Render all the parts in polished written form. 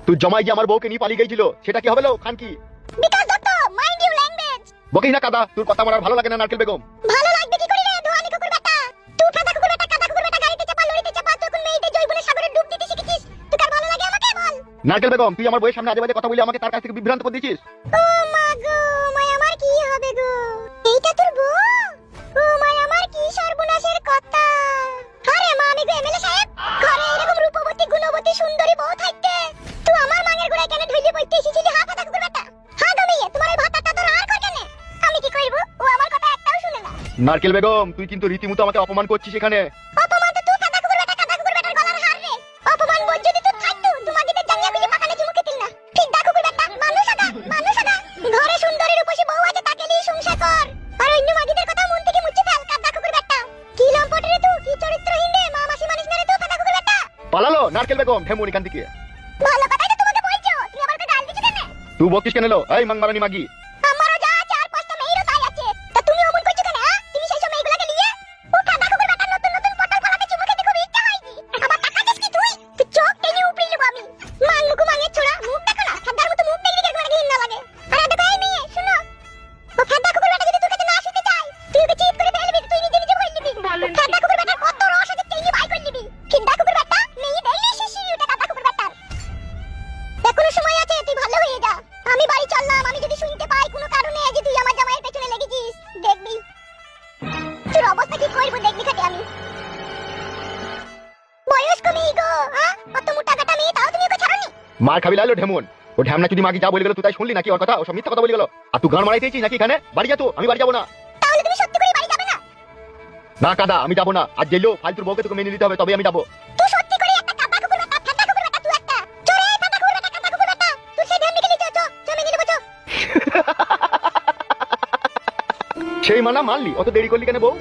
তুই জমাই যে আমার বউকে নিয়ে পালিয়ে গেছিল সেটা কি হবে লো খান কি? Bikash Dutta, mind you language. বকিস না কাদা, তোর কথা আমার আর ভালো লাগে না নারকেল বেগম। ভালো লাগবে কি করে রে ধোয়ানি কুকুর বেটা? তুই কাদা কুকুর বেটা, কাদা কুকুর বেটা, গাড়িতে চাপা লরিতে চাপা তখন মেয়েদের জৈবনে সাগরে ডুব দিতে শিখেছিস। তুই কার ভালো লাগে আমাকে বল। নারকেল বেগম, তুই আমার বউয়ের সামনে আজে বাজে কথা বলে আমাকে তার কাছ থেকে বিভ্রান্ত করে দিয়েছিস। ও মা গো, মাই আমার কি হবে গো? এইটা তোর বউ? ও মাই আমার কি সর্বনাশের কথা। আরে মা, আমি গো এমএলএ সাহেব, ঘরে এরকম রূপবতী গুণবতী সুন্দরী বউ থাকতে তুই আমার মাঙের গোড়ায় কেন ঢুইলে বইতে এসেছিলি? হা কাদা কুকুর বেটা, হা গো মেয়ে, তোমার এই ভাতাটা তোর আর কর কেন? আমি কি করব? ও আমার কথা একটাও শুনে না। নারকেল বেগম, তুই কিন্তু রীতিমতো আমাকে অপমান করছিস এখানে। অপমান তো তুই কাদা কুকুর বেটা, কাদা কুকুর বেটার গলার হার রে। অপমান বোঝ যদি তুই থাকতো তোমার দিকে জাঙ্গিয়া বিলি পাকালে চুমুকে দিল না। ঠিক দা কুকুর বেটা, মানুষ আদা, মানুষ আদা। ঘরে সুন্দরী রূপসী বউ আছে, তাকে নিয়ে সংসার কর। আর অন্য মাগিদের কথা মন থেকে মুছে ফেল কাদা কুকুর বেটা। কি লম্পট রে তুই, কি চরিত্রহীন রে, মা মাসি মানিস না রে তুই কাদা কুকুর বেটা। পালালো নারকেল বেগম, ঢেমুন এখান থেকে। ভালো কথাই তো তোমাকে বলছো, তুমি আবার গাল দিছো কেন? তুই বকিস কেন লো? এই মাংমারানি মাগি, আমারও যা আছে আর পাঁচটা মেয়েরও তাই আছে। তা তুমি অমন করছো কেন? হ্যাঁ, তুমি সেই সব মেয়েগুলোকে নিয়ে ও কাদা কুকুর বেটার নতুন নতুন পটল ফলাতে চুমু খেতে খুব ইচ্ছা হয় কি? আবার তাকাচ্ছিস কি তুই? তুই চোখ টেনে উপড়ে নেবো আমি। মাংলুকু মাঙের ছোড়া, মুখ দেখো না, খাদ্দার মতো মুখ দেখলে কেমন ঘৃণা লাগে। আরে দেখো এই মেয়ে, শুনো, ও কাদা কুকুর বেটা যদি তোর কাছে না শুতে চায়, তুই ওকে চিট করে ফেলবি, তুই নিজে নিজে ভয় নিবি। কাদা কুকুর বেটার কত রস আছে টেনে বাই করে নিবি। কিডা কুকুর বেটা, মেয়ে দেখলি শিশি ওটা কাদা কুকুর বেটার। এখনো সময় আছে, তুই ভালো হয়ে যা। আমি বাড়ি চললাম, আমি যদি শুনতে পাই কোনো কারণে যে তুই আমার জামাইয়ের পেছনে লেগেছিস, দেখবি তোর অবস্থা কি করব, দেখবি খাটে আমি। বয়স কমেই গো, হ্যাঁ, অত মোটা কাটা মেয়ে, তাও তুমি ওকে ছাড়োনি? মার খাবি লাইলো ঢেমুন। ও ঢ্যামনা যদি মাগি যা বলে গেল তুই তাই শুনলি নাকি ওর কথা? ও সব মিথ্যা কথা বলে গেল। আর তুই গান মারাইতেছিস নাকি এখানে? বাড়ি যা তো, আমি বাড়ি যাবো না। তাহলে তুমি সত্যি করে বাড়ি যাবে না? না কাদা, আমি যাবো না। আজ যেলেও ফালতুর বউকে তোকে মেনে নিতে হবে, তবে আমি যাবো। তুই সত্যি করে একটা কাদা কুকুর বেটা, ফাটা কুকুর বেটা, তুই একটা চোরে ফাটা কুকুর বেটা, কাদা কুকুর বেটা। তুই সেই ঢেমনি গেলি, চো মেনে নেবো চো। সেই মানা মানলি, অত দেরি করলি কেন বউ?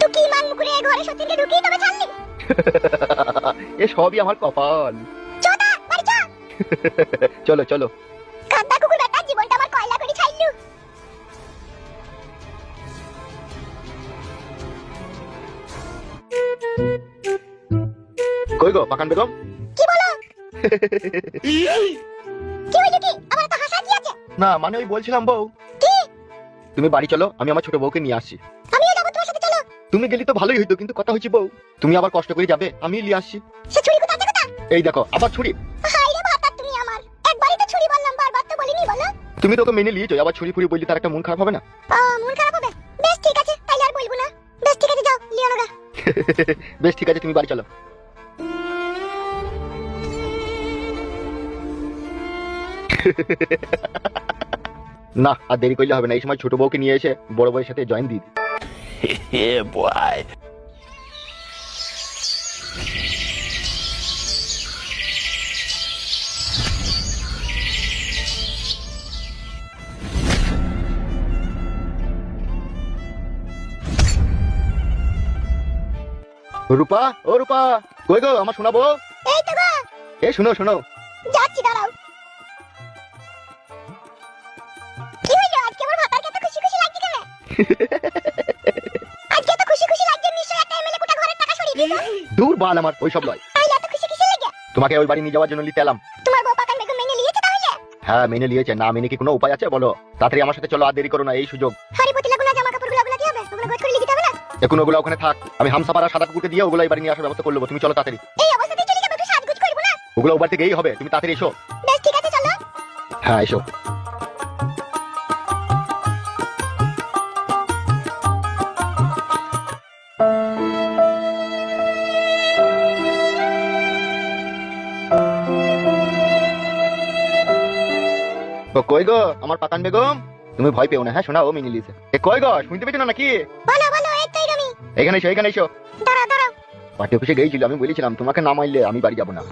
তুই কি মান মুকুরে ঘরে সত্যিকে ঢুকিয়ে তবে ছাড়লি? এ সবই আমার কপাল। চো দা, বাড়ি চো। চলো চলো। কাদা কুকুর বেটা, জীবনটা আমার কয়লা করে ছাইলু। কই গো পাকান বেগম? কি বলো? কি হইলো কি? আমার তো হাসা কি আছে? না মানে ওই বলছিলাম বউ, কি? তুমি বাড়ি চলো, আমি আমার ছোট বউকে নিয়ে আসছি। আমিও যাবো তোমার সাথে, চলো। তুমি গেলি তো ভালোই হইতো, কিন্তু কথা হচ্ছে বউ, তুমি আবার কষ্ট করে যাবে, আমি নিয়ে আসছি। সে ছুরি কোথা থেকে? এই দেখো আবার ছুরি। হাই রে ভাতা, তুমি আমার একবারই তো ছুরি বললাম, বারবার তো বলিনি, বলো। তুমি তো ওকে মেনে নিয়েছো, আবার ছুরি ফুরি বললি তার একটা মন খারাপ হবে না? মন খারাপ হবে? বেশ ঠিক আছে, তাইলে আর বলবো না। বেশ ঠিক আছে, যাও লিও না। বেশ ঠিক আছে, তুমি বাড়ি চলো। না আর দেরি করলে হবে না, এই সময় ছোট বউকে নিয়ে এসে বড় বউয়ের সাথে জয়েন দিয়ে দিই। Yeah, boy. রূপা, ও রূপা, কই গো আমার শোনাবো? এই তো গো, এই শোনো শোনো। যাচ্ছি, দাঁড়াও। কি হইলো আজকে আমার ভাতার কত খুশি খুশি লাগছে কেন? আজকে তো খুশি খুশি লাগছে, নিশ্চয়ই একটা এমএলএ কোটা ঘরের টাকা সরিয়ে দিয়েছো। দূর বাল, আমার ওইসব লয়। তাইলে এত খুশি খুশি লাগে? তোমাকে ওই বাড়ি নিয়ে যাওয়ার জন্য নিতে এলাম। তোমার বউ পাকান বেগম মেনে নিয়েছে তাহলে? হ্যাঁ মেনে নিয়েছে, না মেনে কি কোনো উপায় আছে বলো? তাড়াতাড়ি আমার সাথে চলো, আর দেরি করো না, এই সুযোগ। হাড়ি পতিলা গুনা জামা কাপড় গুলা কি হবে? ওগুলো গোছ করে লিখতে হবে না? এখন ওগুলো ওখানে থাক, আমি হামসাপার আর সাদা কুকুরকে দিয়ে ওগুলো এই বাড়ি নিয়ে আসার ব্যবস্থা করে নেবো। তুমি চলো তাড়াতাড়ি। এই অবস্থাতেই চলে যাবে, একটু সাজগুজ করব না? ওগুলো ওবার থেকেই হবে, তুমি তাড়াতাড়ি এসো। বেশ ঠিক আছে, চলো। হ্যাঁ এসো। তো কই গো আমার পাকান বেগম, তুমি ভয় পেও না, হ্যাঁ শোনা ও মিনি লিছে। এ কই গো, শুনতে পেছো না নাকি? বলো বলো, এই তো আমি। এখানে এসো, এখানে এসো। দাঁড়াও দাঁড়াও। পার্টি অফিসে গিয়েছিল, আমি বলেছিলাম তোমাকে না মারলে আমি বাড়ি যাবো না।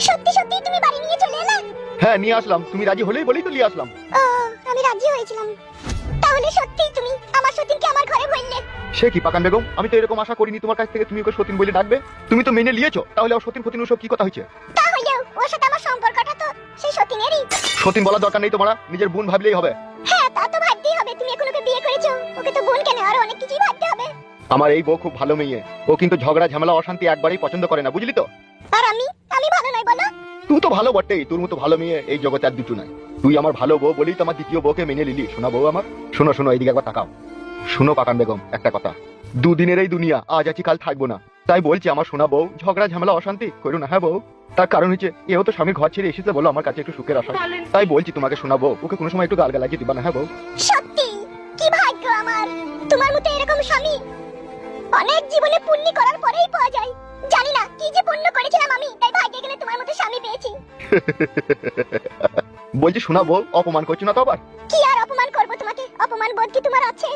সত্যি সত্যি তুমি বাড়ি নিয়ে চলে এলে? হ্যাঁ নিয়ে আসলাম, তুমি রাজি হলেই বলেই তো নিয়ে আসলাম। ও, আমি রাজি হয়েছিলাম। তাহলে সত্যি তুমি আমার সতীনকে আমার ঘরে ভরলে? সে কি পাকান বেগম, আমি তো এরকম আশা করিনি তোমার কাছ থেকে তুমি ওকে সতীন বলে ডাকবে। তুমি তো মেনে নিয়েছো, তাহলে ও সতীন ফতিন ওসব কি কথা হয়েছে? তাহলে ওর সাথে আমার সম্পর্কটা তো সেই সতীনেরই। সতীন বলার দরকার নেই তোমার, নিজের বোন ভাবলেই হবে। হ্যাঁ, তা তো ভাবতেই হবে, তুমি এখন ওকে বিয়ে করেছো, ওকে তো বোন কেন, আরো অনেক কিছুই ভাবতে হবে। আমার এই বউ খুব ভালো মেয়ে, ও কিন্তু ঝগড়া ঝামেলা অশান্তি একবারেই পছন্দ করে না, বুঝলি তো? আর আমি ভালো নই বলো? তুই তো ভালো বটেই, তোর মতো ভালো মেয়ে এই জগতে আর দুটো নাই। তুই আমার ভালো বউ বলেই তো আমার দ্বিতীয় বউকে মেনে নিলি। শোনা বউ আমার, শোনো শোনো, এইদিকে একবার তাকাও। শোনো কাকান বেগম, একটা কথা, দুদিনের এই দুনিয়া, আজ আছি কাল থাকবো না। তাই বলছি আমার শোনা বউ, ঝগড়া ঝামেলা অশান্তি করো না। হ্যাঁ বউ, তার কারণ হচ্ছে এও তো স্বামীর ঘর ছেড়ে এসেছে বলো আমার কাছে একটু সুখের আশা। তাই বলছি তোমাকে শোনা বউ, ওকে কোনো সময় একটু গালগালাজি দিবা না। হ্যাঁ বউ। সত্যি কি ভাগ্য আমার, তোমার মতো এরকম স্বামী অনেক জীবনে পুণ্য করার পরেই পাওয়া যায়। জানি না কি যে পুণ্য করেছিলাম আমি, তাই ভাগ্যে গেলে তোমার মতো স্বামী পেয়েছি। বলছি শোনা বউ, অপমান করছো না তো আবার? কি আর অপমান করব তোমাকে? অপমান বোধ কি তোমার আছে?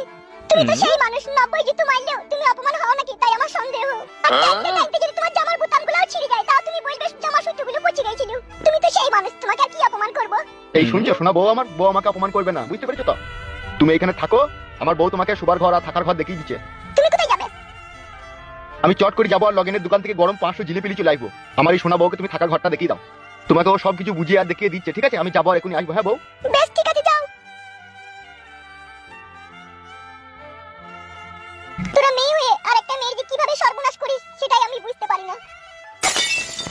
তুমি তো সেই মানুষ, 90 জুতো মারলেও তুমি অপমান হও নাকি তাই আমার সন্দেহ। টাইমতে যদি তোমার জামার বোতামগুলোও ছিঁড়ে যায় তাও তুমি বলবে জামার সুতোগুলো পচে গিয়েছিল। তুমি তো সেই মানুষ, তোমাকে আর কি অপমান করব? এই শুনছো শোনা বউ আমার, বউ আমাকে অপমান করবে না, বুঝতে পেরেছো তো? তুমি এখানে থাকো, আমার বউ তোমাকে শোবার ঘর আর থাকার ঘর দেখিয়ে দিচ্ছে। তুমি কোথায় যাবে? আমি চট করে যাবো আর লগেনের দোকান থেকে গরম 500 জিলিপি লিচু লাইবো। আমার এই সোনা বউকে তুমি থাকার ঘরটা দেখিয়ে দাও। তোমাকে ও সবকিছু বুঝিয়ে আর দেখিয়ে দিচ্ছে, ঠিক আছে? আমি যাবো আর এখনই আসবো। হ্যাঁ বউ। বেশ ঠিক আছে, যাও। তোরা মেয়ে হয়ে আর একটা মেয়ের যে কিভাবে সর্বনাশ করিস সেটাই আমি বুঝতে পারি না।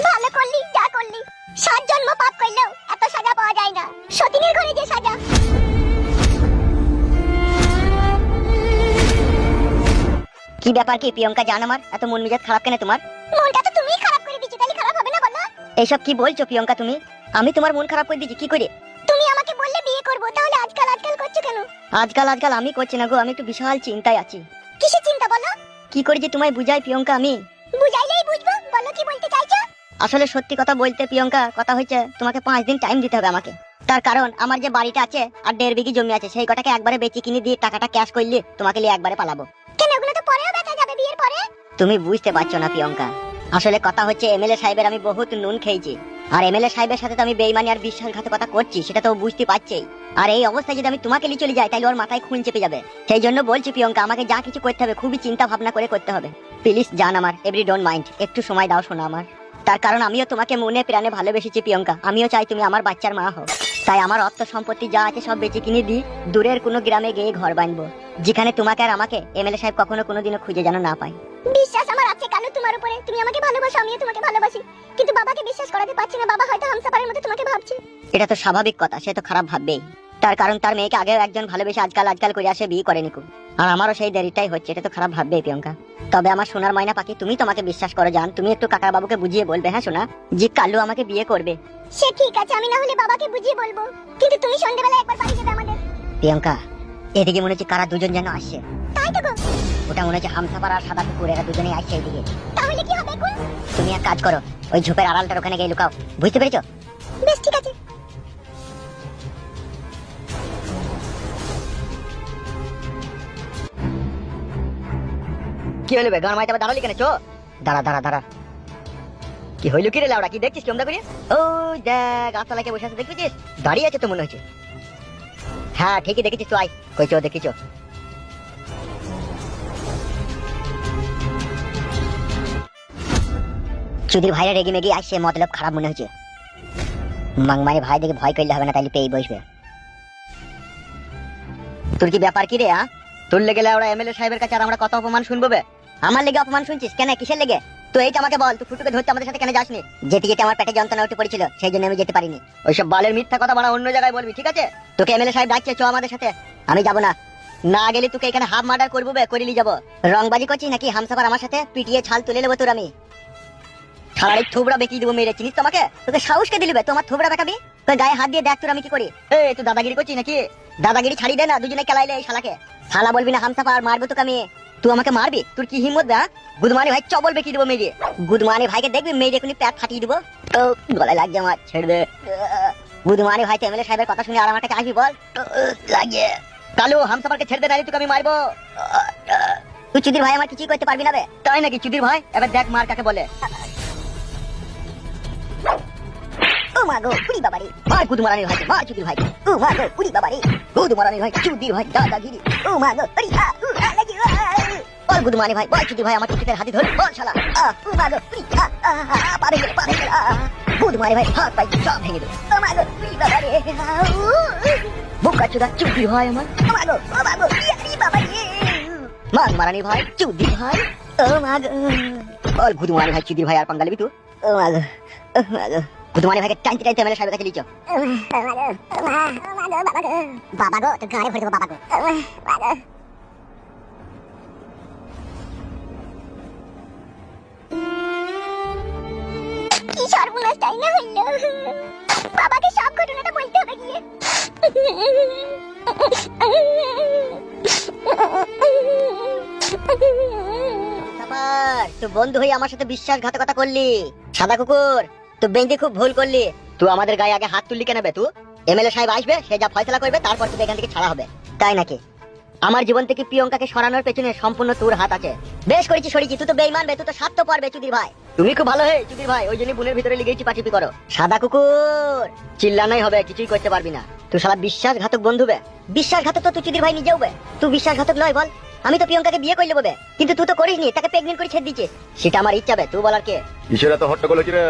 ভালো করলি যা করলি, 7 জন্ম পাপ করলেও এত সাজা পাওয়া যায় না। সতীনের ঘরে যে সাজা। কি ব্যাপার কি প্রিয়ঙ্কা জান, আমার এত মন মেজাজ খারাপ কেন তোমার? মনটা তো তুমিই খারাপ করে দিচ্ছ, তাহলে খারাপ হবে না বলো? এইসব কি বলছো প্রিয়ঙ্কা তুমি? আমি তোমার মন খারাপ করে দিয়েছি কি করে? তুমি আমাকে বললে বিয়ে করব, তাহলে আজকাল করছো কেন? আজকাল আমি করছি না গো, আমি একটু বিশাল চিন্তায় আছি। কিসের চিন্তা বলো? কি করে যে তোমায় বুঝাই প্রিয়ঙ্কা আমি? বুঝাইলেই বুঝবো, বলো কি বলতে চাইছো? আসলে সত্যি কথা বলতে প্রিয়ঙ্কা, কথা হচ্ছে তোমাকে 5 দিন টাইম দিতে হবে আমাকে। তার কারণ আমার যে বাড়িটা আছে আর 1.5 বিঘি জমি আছে, সেই কটাকে একবারে বেচে কিনে দিয়ে টাকাটা ক্যাশ করলে তোমাকে নিয়ে একবারে পালাবো। কেন, ওগুলো তো পরেও বেচা যাবে বিয়ের পরে। তুমি বুঝতে পারছো না প্রিয়ঙ্কা, আসলে কথা হচ্ছে এমএলএ সাহেবের আমি বহুত নুন খেয়েছি, আর এমএলএ সাহেবের সাথে তো আমি বেইমানি আর বিশ্বাসঘাতকতা করছি, সেটা তো বুঝতে পারছেই। আর এই অবস্থায় যদি আমি তোমাকে নিয়ে চলে যাই তাহলে ওর মাথায় খুন চেপে যাবে। সেই জন্য বলছি প্রিয়ঙ্কা, আমাকে যা কিছু করতে হবে খুবই চিন্তা ভাবনা করে করতে হবে। প্লিজ জান আমার, এভরি ডোন্ট মাইন্ড, একটু সময় দাও শোনা আমার। তার কারণ আমিও তোমাকে মনে প্রাণে ভালোবেসেছি প্রিয়ঙ্কা, আমিও চাই তুমি আমার বাচ্চার মা হও। তাই আমার অর্থ সম্পত্তি যা আছে সব বেচে কিনে দিই, দূরের কোনো গ্রামে গিয়ে ঘর বানবো, যেখানে তোমাকে আর আমাকে এমএলএ সাহেব কখনো কোনোদিনও খুঁজে যেন না পায়। বিশ্বাস আমার আছে কালু তোমার উপরে, তুমি আমাকে ভালোবাসো, আমিও তোমাকে ভালোবাসি, কিন্তু বাবাকে বিশ্বাস করাতে পারছি না। বাবা হয়তো হামসাপারের মতো তোমাকে ভাবছে। এটা তো স্বাভাবিক কথা, সে তো খারাপ ভাববেই। তার কারণ তার মেয়েকে আগেও একজন ভালোবেসে আজকাল করে আসে বিয়ে করেনি খুব, আর আমারও সেই দেরিটাই হচ্ছে, এটা তো খারাপ ভাববেই প্রিয়ঙ্কা। তবে আমার সোনার ময়না পাখি, তুমি তোমাকে বিশ্বাস করো জান, তুমি একটু কাকা বাবুকে বুঝিয়ে বলবে, হ্যাঁ সোনা, যে কালু আমাকে বিয়ে করবে। সে ঠিক আছে, আমি না হলে বাবাকে বুঝিয়ে বলবো, কিন্তু তুমি সন্ধ্যাবেলা একবার বাড়ি যাবে আমাদের। প্রিয়ঙ্কা, এদিকে মনে হচ্ছে কারা দুজন যেন আসছে। তাই তো গো। ওটা মনে হচ্ছে হামসাপার আর সাদা কুকুর, এরা দুজনেই আসছে এইদিকে। তাহলে কি হবে এখন? তুমি এক কাজ করো, ওই ঝোপের আড়ালটার ওখানে গিয়ে লুকাও, বুঝতে পেরেছো? বেশ ঠিক আছে। কি হইলো বে, গান মাইতে আবার দাঁড়ালি কেন? চো দাঁড়া। কি হইলো কি রে লাউড়া, কি দেখছিস কেমন করে? ও দেখ গাছতলায় কে বসে আছে, দেখছিস? দাঁড়িয়ে আছে তো মনে হচ্ছে। হ্যাঁ ঠিকই দেখেছিস, তো আয় কই চো দেখিছো। চুদির ভাইরা রেগে মেগে আসছে, মতলব খারাপ মনে হচ্ছে। মাংমাই ভাই দেখে ভয় করলে হবে না, তাইলে পেয়ে বসবে। তোর কি ব্যাপার কি রে? তোর লেগে ওরা এমএলএ সাহেবের কাছে আর আমরা কত অপমান শুনবো বে? আমার লেগে অপমান শুনছিস কেন? কিসের লেগে? তো এইটা আমাকে বল, তুই ফুটুকে ধরতে আমাদের সাথে কেন যাসনি? যেতে আমার পেটে যন্ত্রণা উঠে পড়েছিল, সেই জন্য আমি যেতে পারিনি। ওইসব বালের মিথ্যা কথা বলা অন্য জায়গায় বলবি, ঠিক আছে? তোকে এমএলএ সাহেব ডাকছে, চো আমাদের সাথে। আমি যাবো না, না গেলে তোকে এখানে হাফ মার্ডার করবো বে, করিলি যাবো। রংবাজি করছিস নাকি? হামসাফার আমার সাথে পিটিয়ে ছাল তুলে নেবো তোর আমি। ছাড়াই থোবড়া বেঁকিয়ে দেবো মেরে, চিনিস তোমাকে? তোকে সাহসকে দিলিবে তোমার থোবড়া বেঁকাবি? তোর গায়ে হাত দিয়ে দেখ তোর আমি কি করি। তুই দাদাগিরি করছিস নাকি? দাদাগিরি ছাড়ি দে না, দুজনে কেলাইলে এই শালাকে। শালা বলবি না হামসাফার, মারবো তোকে আমি। তুই আমাকে মারবি? তোর কি হিম্মত বে? গুদমানি ভাই চবল বেঁকিয়ে দেবো মেরে। গুদমানি ভাইকে দেখবি মেরে এখনই প্যাট ফাটিয়ে দেবো। গলায় লাগছে আমার, ছেড়ে দে। গুদমানি ভাই তো এমএলএ সাহেবের কথা শুনে আর আমার কাছে আসবি বল? লাগে কালু, হামসাফারকে ছেড়ে দে, নাহলে তোকে আমি মারবো। তুই চুদির ভাই আমার কিছুই করতে পারবি না বে। তাই নাকি চুদির ভাই? এবার দেখ মার কাকে বলে। ও মা গো পুরি বাবারে, মার গুদমারানির ভাই, মার চুদির ভাই। ও মা গো পুরি বাবারে, গুদমারানির ভাই, চুদির ভাই, দাদাগিরি। ও মা গো আরে লাগি। বল গুদমারানি ভাই, বল চুদির ভাই, আমার টিকেটের হাতে ধরে বল শালা। ও মা গো পুরি, পারে গেলে গুদমারানি ভাই হাত পাই সব ভেঙে দে। ও মা গো পুরি বাবারে, বোকা চুদা চুদির ভাই আমার। ও মা গো আরে বাবারে। মাগ মারানি ভাই চুদি ভাই ও মাগ বল ভুতু মারানি ভাই চুদি ভাই আর পাঙ্গালি বিতু ও মাগ ভুতু মারানি ভাইকে টাইতে টাইতে এমএলএ সাহেবের কাছে লিচো। বাবা গো তো গাড়ি ভরে দেবো বাবা গো। কি সর্বনাশ তাই না হইল, বাবাকে সব ঘটনাটা বলতে হবে গিয়ে। সাপার তুই বন্ধু হয়ে আমার সাথে বিশ্বাসঘাতকতা করলি। সাদা কুকুর তুই বেঁধে খুব ভুল করলি। তুই আমাদের গায়ে আগে হাত তুললি কেন বে? তুই এমএলএ সাহেব আসবে, সে যা ফয়সালা করবে তারপর তুই এখান থেকে ছাড়া হবে, তাই নাকি? আমার জীবন থেকে প্রিয়ঙ্কাকে সরানোর পেছনে সম্পূর্ণ তোর হাত আছে। বেশ করেছি সরিয়েছি, তুই তো বেঈমান বে, তুই তো স্বার্থপর বে চুদির ভাই। তুমি খুব ভালো হে চুদির ভাই, ওই জন্য বুনের ভিতরে লিগেই চিপাচিপি করো। সাদা কুকুর চিল্লানোই হবে, কিছুই করতে পারবি না। তুই শালা বিশ্বাসঘাতক বন্ধু বে। বিশ্বাসঘাতক তো তুই চুদির ভাই নিজেও বে। তুই বিশ্বাসঘাতক নয় বল? আমি তো প্রিয়ঙ্কাকে বিয়ে করে নেবো বে, কিন্তু তুই তো করিসনি, তাকে প্রেগনেন্ট করে ছেড়ে দিচ্ছিস। সেটা আমার ইচ্ছা বে, তুই বলার কে? কিসের এত হট্টগোল হচ্ছে রে?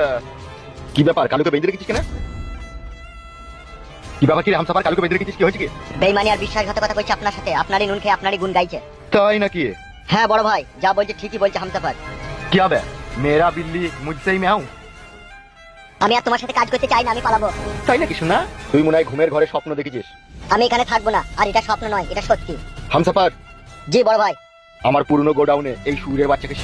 কি ব্যাপার, কালুকে বেঁধে রেখেছিস কেন? কি ব্যাপার কি রে হামসাফার, কালুকে বেঁধে রেখেছিস, কি হয়েছে কি? বেঈমানি আর বিশ্বাসঘাতকতা করছে আপনার সাথে, আপনারই নুন খেয়ে আপনারই গুণ গাইছে। তাই নাকি? হ্যাঁ বড় ভাই, যা বলছে ঠিকই বলছে হামসাফার। কি হবে? মেরা বিল্লি মুঝসেই ম্যাও। আমি আর তোমার সাথে কাজ করতে চাই না, আমি পালাবো। তাই নাকি শোনা? তুই মনে হয় ঘুমের ঘরে স্বপ্ন দেখেছিস। আমি এখানে থাকবো না, আর এটা স্বপ্ন নয়, এটা সত্যি। হামসাফার, জি বড় ভাই। আমার পুরনো গোডাউনে এই সুরের বাচ্চাকে